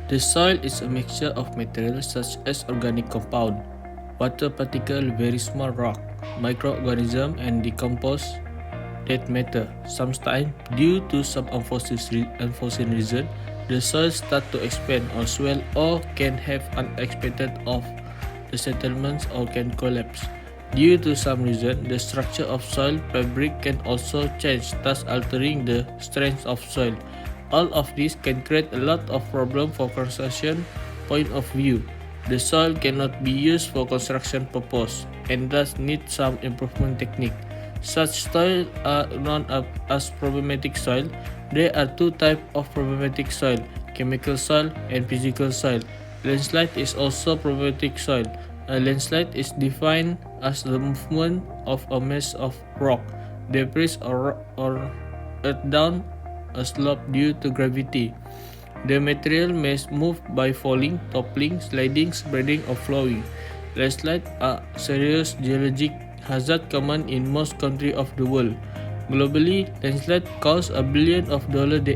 The soil is a mixture of materials such as organic compound, water particle, very small rock, microorganism, and decomposed dead matter. Sometimes, due to some unforeseen reason, the soil starts to expand or swell or can have unexpected of the settlements or can collapse. Due to some reason, the structure of soil fabric can also change, thus altering the strength of soil. All of this can create a lot of problem for construction point of view. The soil cannot be used for construction purpose and thus need some improvement technique. Such soil are known as problematic soil. There are two types of problematic soil, chemical soil and physical soil. Landslide is also problematic soil. A landslide is defined as the movement of a mass of rock, debris or earth down a slope due to gravity. The material may move by falling, toppling, sliding, spreading, or flowing. Landslides are serious geologic hazard common in most countries of the world. Globally, landslides cause $1 billion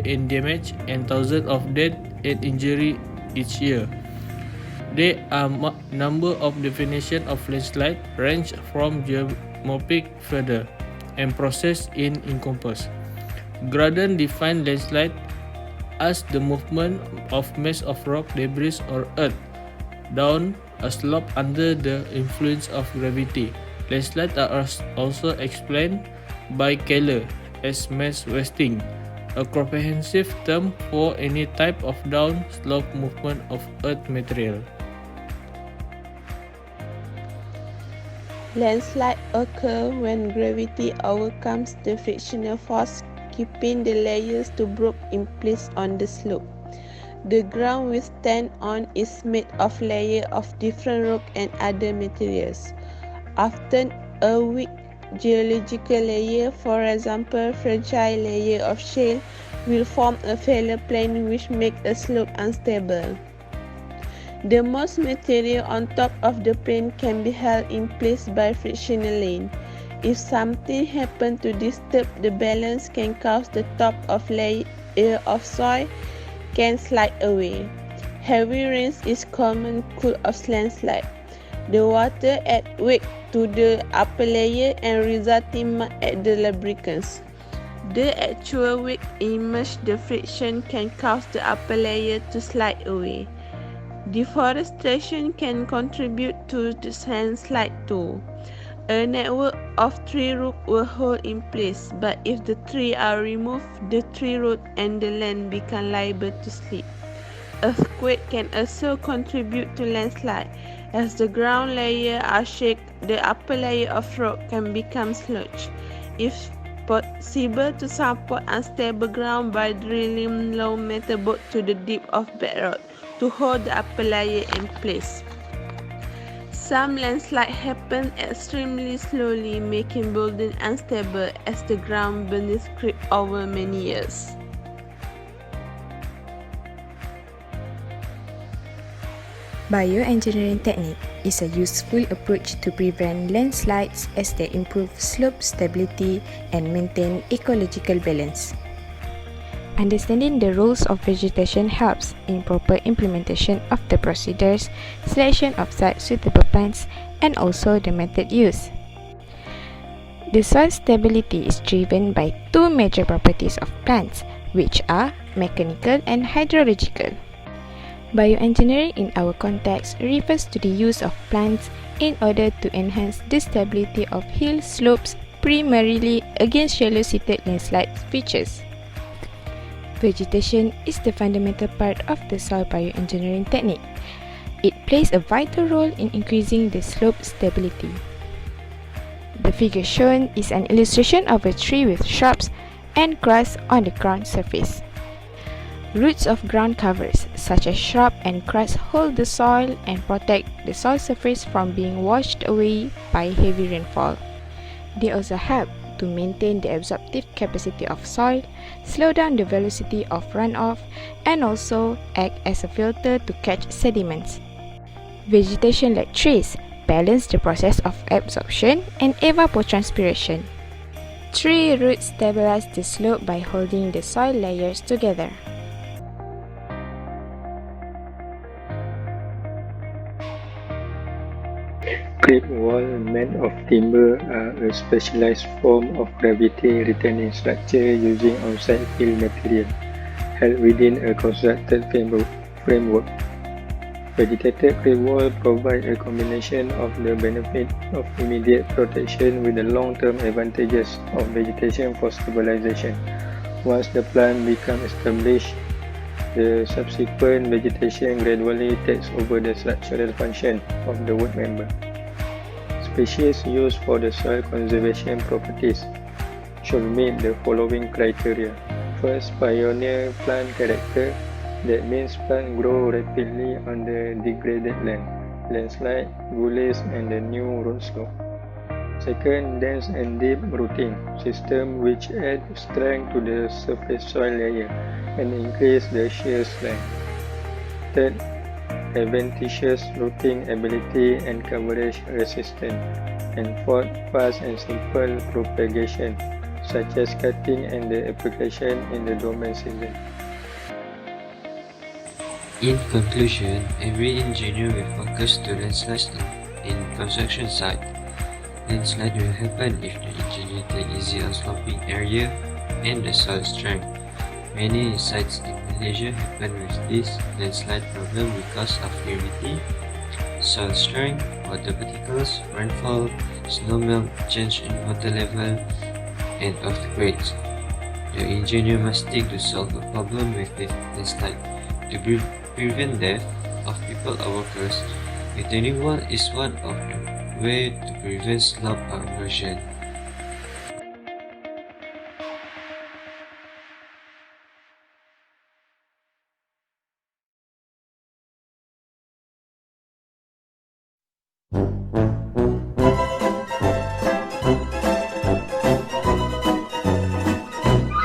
in damage and thousands of deaths and injuries each year. There are number of definitions of landslide range from geomorphic feather and process in encompass. Graden defined landslide as the movement of mass of rock, debris, or earth down a slope under the influence of gravity. Landslides are also explained by Keller as mass wasting, a comprehensive term for any type of down slope movement of earth material. Landslides occur when gravity overcomes the frictional force keeping the layers to break in place on the slope. The ground we stand on is made of layers of different rock and other materials. Often a weak geological layer, for example fragile layer of shale, will form a failure plane which makes a slope unstable. The most material on top of the plane can be held in place by frictional lane. If something happens to disturb the balance can cause the top of layer of soil can slide away. Heavy rains is common cause of landslide. The water adds weight to the upper layer and resulting mud at the lubricants. The actual weight immerse the friction can cause the upper layer to slide away. Deforestation can contribute to the landslide too. A network of tree roots will hold in place, but if the trees are removed, the tree root and the land become liable to slip. Earthquake can also contribute to landslide. As the ground layer are shaken, the upper layer of rock can become sludge. It's possible to support unstable ground by drilling low metal boat to the depth of bedrock to hold the upper layer in place. Some landslides happen extremely slowly, making building unstable as the ground beneath creeps over many years. Bioengineering technique is a useful approach to prevent landslides as they improve slope stability and maintain ecological balance. Understanding the roles of vegetation helps in proper implementation of the procedures, selection of such suitable plants, and also the method used. The soil stability is driven by two major properties of plants, which are mechanical and hydrological. Bioengineering in our context refers to the use of plants in order to enhance the stability of hill slopes primarily against shallow-seated landslide features. Vegetation is the fundamental part of the soil bioengineering technique. It plays a vital role in increasing the slope stability. The figure shown is an illustration of a tree with shrubs and grass on the ground surface. Roots of ground covers, such as shrub and grass, hold the soil and protect the soil surface from being washed away by heavy rainfall. They also help to maintain the absorptive capacity of soil, slow down the velocity of runoff, and also act as a filter to catch sediments. Vegetation like trees balance the process of absorption and evapotranspiration. Tree roots stabilize the slope by holding the soil layers together. Concrete walls made of timber are a specialized form of gravity-retaining structure using outside field material, held within a constructed framework. Vegetated clay walls provide a combination of the benefit of immediate protection with the long-term advantages of vegetation for stabilization. Once the plant becomes established, the subsequent vegetation gradually takes over the structural function of the wood member. Species used for the soil conservation properties should meet the following criteria. First, pioneer plant character. That means plants grow rapidly on the degraded land, landslide, gullies, and the new road slope. Second, dense and deep rooting system which add strength to the surface soil layer and increase the shear strength. Third, adventitious rooting ability and coverage resistance. And fourth, fast and simple propagation, such as cutting and the application in the dormant season. In conclusion, every engineer will focus to landslide in construction site. Landslide will happen if the engineer take easy on sloping area and the soil strength. Many sites in Malaysia happen with this landslide problem because of humidity, soil strength, water particles, rainfall, snowmelt, change in water level, and earthquakes. The engineer must think to solve the problem with this landslide. To prevent death of people or workers, retaining wall is one of the way to prevent slope erosion.